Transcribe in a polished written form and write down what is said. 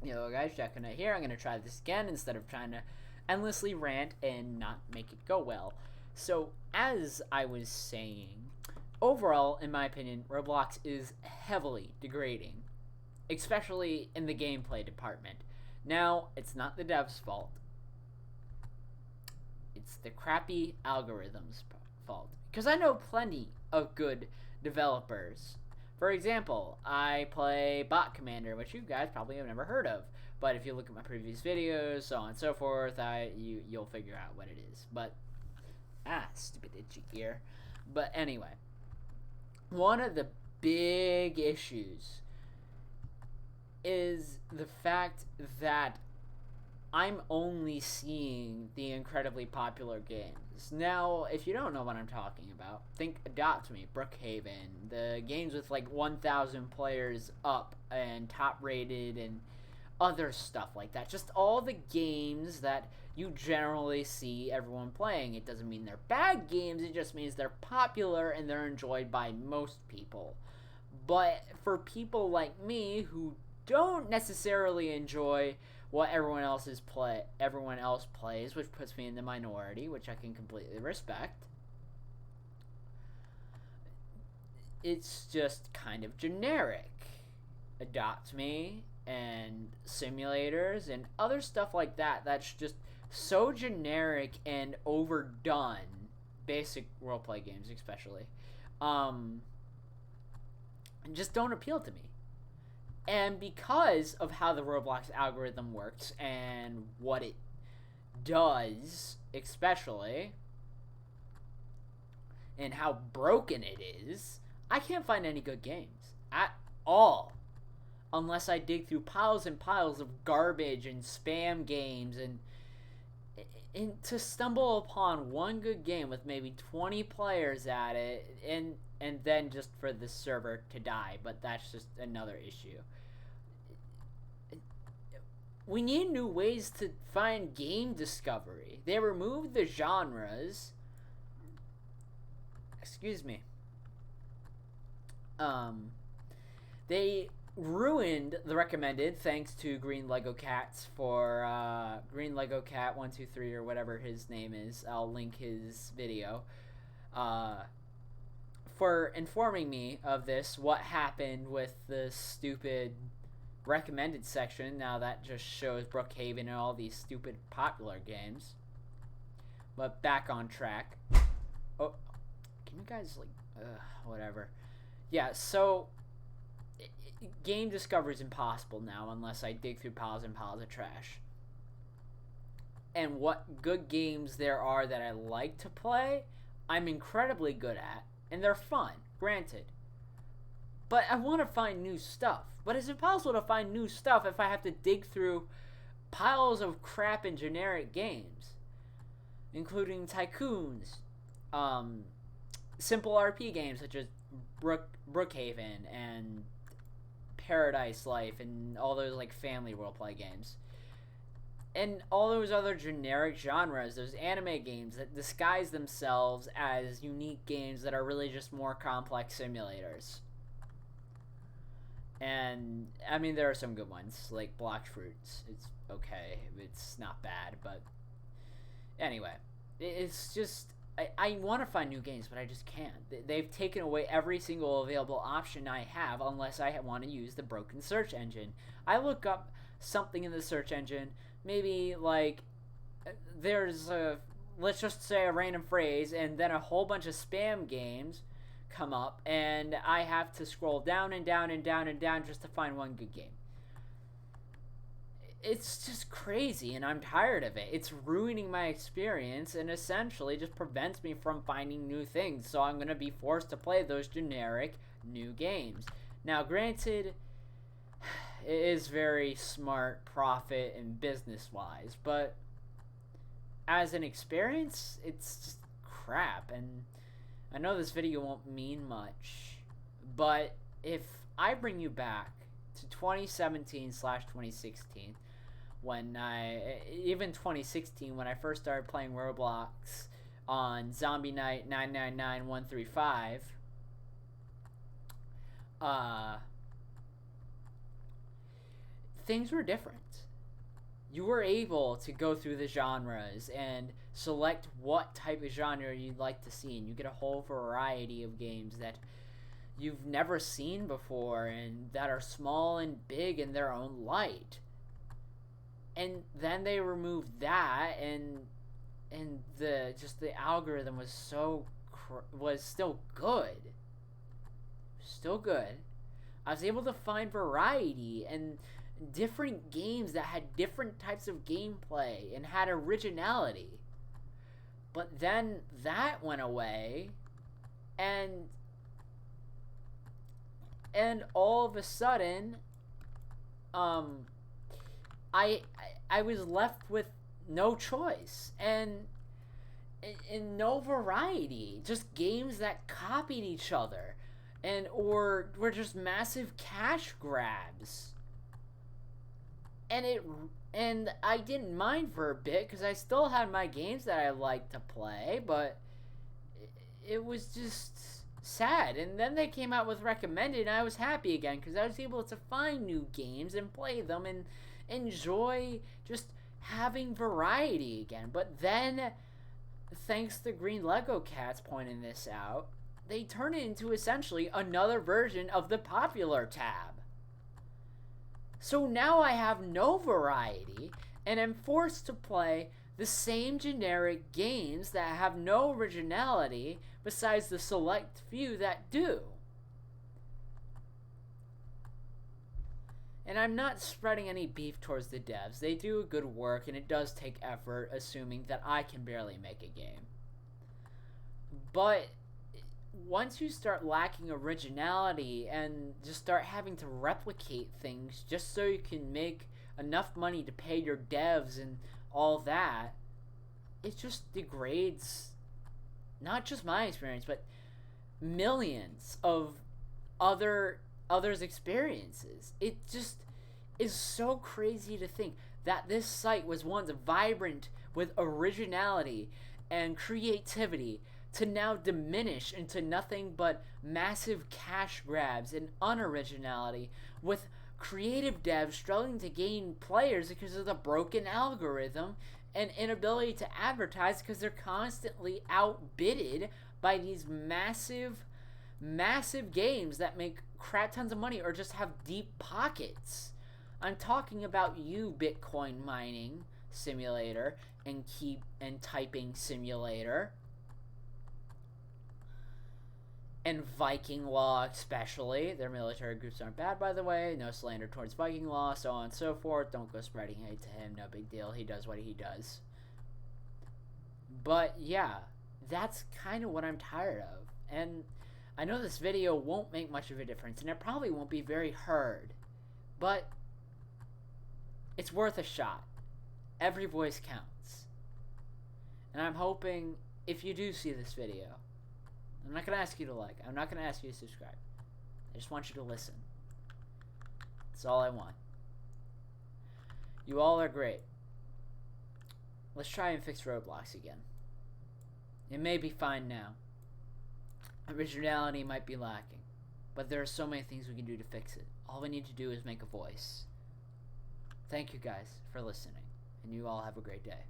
Yo guys, Jackonut here. I'm gonna try this again instead of trying to endlessly rant and not make it go well. So, as I was saying, overall, in my opinion, Roblox is heavily degrading, especially in the gameplay department. Now, it's not the devs' fault. It's the crappy algorithms' fault. Because I know plenty of good developers. For example, I play Bot Commander, which you guys probably have never heard of. But if you look at my previous videos, so on and so forth, you'll figure out what it is. But stupid itchy ear. But anyway, one of the big issues is the fact that I'm only seeing the incredibly popular games. Now, if you don't know what I'm talking about, think Adopt Me, Brookhaven, the games with like 1,000 players up and top rated and other stuff like that. Just all the games that you generally see everyone playing. It doesn't mean they're bad games, it just means they're popular and they're enjoyed by most people. But for people like me who don't necessarily enjoy what everyone else plays, which puts me in the minority, which I can completely respect. It's just kind of generic. Adopt Me and simulators and other stuff like that that's just so generic and overdone. Basic roleplay games especially. Just don't appeal to me. And because of how the Roblox algorithm works and what it does, especially, and how broken it is, I can't find any good games at all. Unless I dig through piles and piles of garbage and spam games and to stumble upon one good game with maybe 20 players at it and then just for the server to die, but that's just another issue. We need new ways to find game discovery. They removed the genres. Excuse me. They ruined the recommended, thanks to Green Lego Cats for Green Lego Cat 123 or whatever his name is. I'll link his video. For informing me of this, what happened with the stupid recommended section. Now that just shows Brookhaven and all these stupid popular games. But back on track. Oh, can you guys whatever. Yeah, so game discovery is impossible now unless I dig through piles and piles of trash. And what good games there are that I like to play, I'm incredibly good at, and they're fun, granted. But I want to find new stuff. But it's impossible to find new stuff if I have to dig through piles of crap and generic games, including tycoons, simple RP games such as Brookhaven and Paradise Life and all those like family roleplay games. And all those other generic genres, those anime games that disguise themselves as unique games that are really just more complex simulators. And I mean, there are some good ones like Blox Fruits. It's okay, it's not bad, but anyway, it's just I want to find new games, but I just can't. They've taken away every single available option I have unless I want to use the broken search engine. I look up something in the search engine, maybe like there's a, let's just say a random phrase, and then a whole bunch of spam games come up, and I have to scroll down and down and down and down just to find one good game. It's just crazy, and I'm tired of it. It's ruining my experience and essentially just prevents me from finding new things, so I'm going to be forced to play those generic new games. Now, granted, it is very smart, profit, and business-wise, but as an experience, it's just crap, and I know this video won't mean much, but if I bring you back to 2017/2016, when even 2016, when I first started playing Roblox on Zombie Night 999135, things were different. You were able to go through the genres and select what type of genre you'd like to see, and you get a whole variety of games that you've never seen before and that are small and big in their own light. And then they removed that, and the algorithm was was still good. Still good. I was able to find variety and different games that had different types of gameplay and had originality. But then that went away, and all of a sudden, I was left with no choice and no variety. Just games that copied each other, or were just massive cash grabs. And I didn't mind for a bit because I still had my games that I liked to play, but it was just sad. And then they came out with recommended, and I was happy again because I was able to find new games and play them and enjoy just having variety again. But then, thanks to Green Lego Cats pointing this out, they turn it into essentially another version of the popular tab. So now I have no variety, and am forced to play the same generic games that have no originality besides the select few that do. And I'm not spreading any beef towards the devs. They do a good work, and it does take effort, assuming that I can barely make a game. But once you start lacking originality and just start having to replicate things just so you can make enough money to pay your devs and all that, it just degrades not just my experience, but millions of others' experiences. It just is so crazy to think that this site was once vibrant with originality and creativity to now diminish into nothing but massive cash grabs and unoriginality, with creative devs struggling to gain players because of the broken algorithm and inability to advertise because they're constantly outbidded by these massive games that make crap tons of money or just have deep pockets. I'm talking about you, Bitcoin mining simulator and typing simulator, and Viking Law especially. Their military groups aren't bad, by the way. No slander towards Viking Law, so on and so forth. Don't go spreading hate to him. No big deal. He does what he does. But yeah, that's kind of what I'm tired of. And I know this video won't make much of a difference, and it probably won't be very heard. But it's worth a shot. Every voice counts. And I'm hoping, if you do see this video, I'm not going to ask you to like. I'm not going to ask you to subscribe. I just want you to listen. That's all I want. You all are great. Let's try and fix Roblox again. It may be fine now. Originality might be lacking. But there are so many things we can do to fix it. All we need to do is make a voice. Thank you guys for listening. And you all have a great day.